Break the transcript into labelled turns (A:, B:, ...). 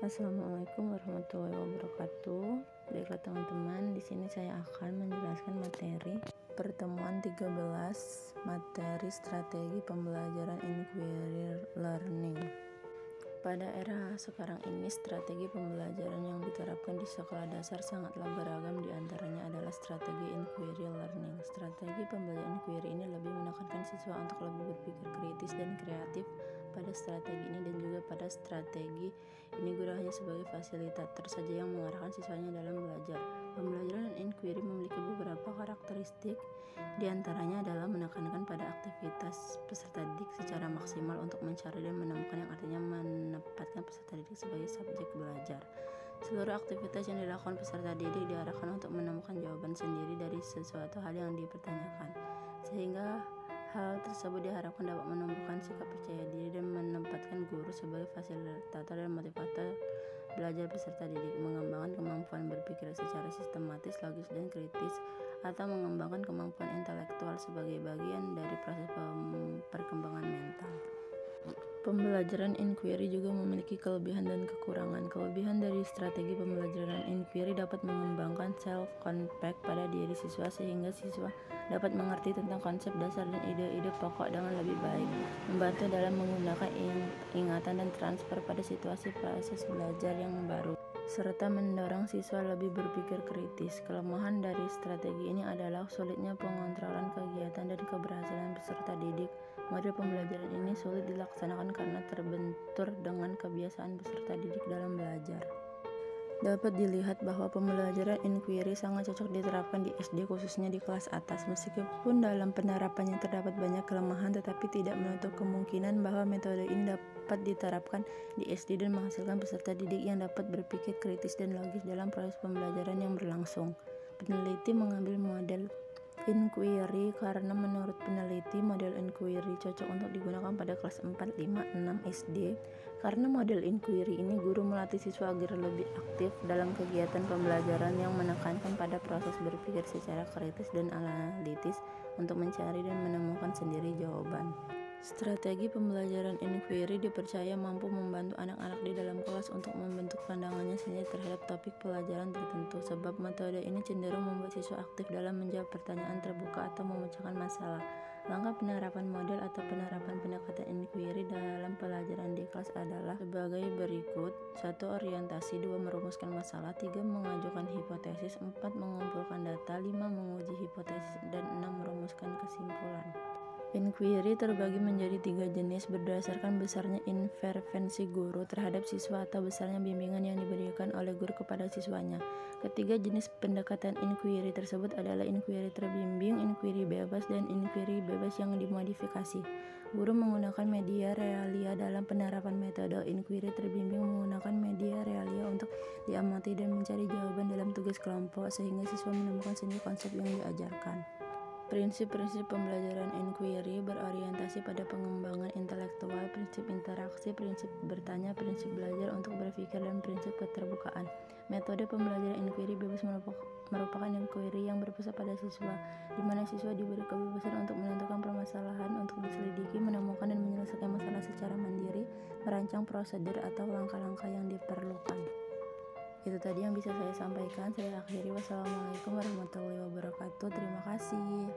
A: Assalamualaikum warahmatullahi wabarakatuh. Baiklah teman-teman, di sini saya akan menjelaskan materi pertemuan 13 materi strategi pembelajaran inquiry learning. Pada era sekarang ini, strategi pembelajaran yang diterapkan di sekolah dasar sangatlah beragam, di antaranya adalah strategi inquiry learning. Strategi pembelajaran inquiry ini lebih menekankan siswa untuk lebih berpikir kritis dan kreatif pada strategi ini, dan juga pada strategi ini guru hanya sebagai fasilitator saja yang mengarahkan siswanya dalam belajar. Pembelajaran inquiry memiliki beberapa karakteristik, di antaranya adalah menekankan pada aktivitas peserta didik secara maksimal untuk mencari dan menemukan, yang artinya menempatkan peserta didik sebagai subjek belajar. Seluruh aktivitas yang dilakukan peserta didik diarahkan untuk menemukan jawaban sendiri dari sesuatu hal yang dipertanyakan, sehingga hal tersebut diharapkan dapat menumbuhkan sikap percaya diri dan menempatkan guru sebagai fasilitator dan motivator belajar peserta didik, mengembangkan kemampuan berpikir secara sistematis, logis, dan kritis, atau mengembangkan kemampuan intelektual sebagai bagian dari proses perkembangan mental. Pembelajaran inquiry juga memiliki kelebihan dan kekurangan. Kelebihan dari strategi pembelajaran inquiry dapat mengembangkan self-concept pada diri siswa, sehingga siswa dapat mengerti tentang konsep dasar dan ide-ide pokok dengan lebih baik, membantu dalam menggunakan ingatan dan transfer pada situasi proses belajar yang baru, serta mendorong siswa lebih berpikir kritis. Kelemahan dari strategi ini adalah sulitnya pengontrolan kegiatan dan keberhasilan peserta didik. Model pembelajaran ini sulit dilaksanakan karena terbentur dengan kebiasaan peserta didik dalam belajar. Dapat dilihat bahwa pembelajaran inquiry sangat cocok diterapkan di SD, khususnya di kelas atas. Meskipun dalam penerapannya terdapat banyak kelemahan, tetapi tidak menutup kemungkinan bahwa metode ini dapat diterapkan di SD dan menghasilkan peserta didik yang dapat berpikir kritis dan logis dalam proses pembelajaran yang berlangsung. Peneliti mengambil model inquiry karena menurut peneliti model inquiry cocok untuk digunakan pada kelas 4, 5, 6 SD. Karena model inquiry ini guru melatih siswa agar lebih aktif dalam kegiatan pembelajaran yang menekankan pada proses berpikir secara kritis dan analitis untuk mencari dan menemukan sendiri jawaban. Strategi pembelajaran inquiry dipercaya mampu membantu anak-anak di dalam kelas untuk membentuk pandangannya sendiri terhadap topik pelajaran tertentu, sebab metode ini cenderung membuat siswa aktif dalam menjawab pertanyaan terbuka atau memecahkan masalah. Langkah penerapan model atau penerapan pendekatan inquiry dalam pelajaran di kelas adalah sebagai berikut: 1. Orientasi, 2. Merumuskan masalah, 3. Mengajukan hipotesis, 4. Mengumpulkan data, 5. Menguji hipotesis, dan 6. Merumuskan kesimpulan. Inquiry terbagi menjadi 3 jenis berdasarkan besarnya intervensi guru terhadap siswa atau besarnya bimbingan yang diberikan oleh guru kepada siswanya. Ketiga jenis pendekatan inquiry tersebut adalah inquiry terbimbing, inquiry bebas, dan inquiry bebas yang dimodifikasi. Guru menggunakan media realia dalam penerapan metode inquiry terbimbing, menggunakan media realia untuk diamati dan mencari jawaban dalam tugas kelompok, sehingga siswa menemukan sendiri konsep yang diajarkan. Prinsip-prinsip pembelajaran inquiry berorientasi pada pengembangan intelektual, prinsip interaksi, prinsip bertanya, prinsip belajar untuk berpikir, dan prinsip keterbukaan. Metode pembelajaran inquiry bebas merupakan inquiry yang berpusat pada siswa, di mana siswa diberi kebebasan untuk menentukan permasalahan, untuk diselidiki, menemukan dan menyelesaikan masalah secara mandiri, merancang prosedur atau langkah-langkah yang diperlukan. Itu tadi yang bisa saya sampaikan. Saya akhiri. Wassalamualaikum warahmatullahi wabarakatuh. Terima kasih.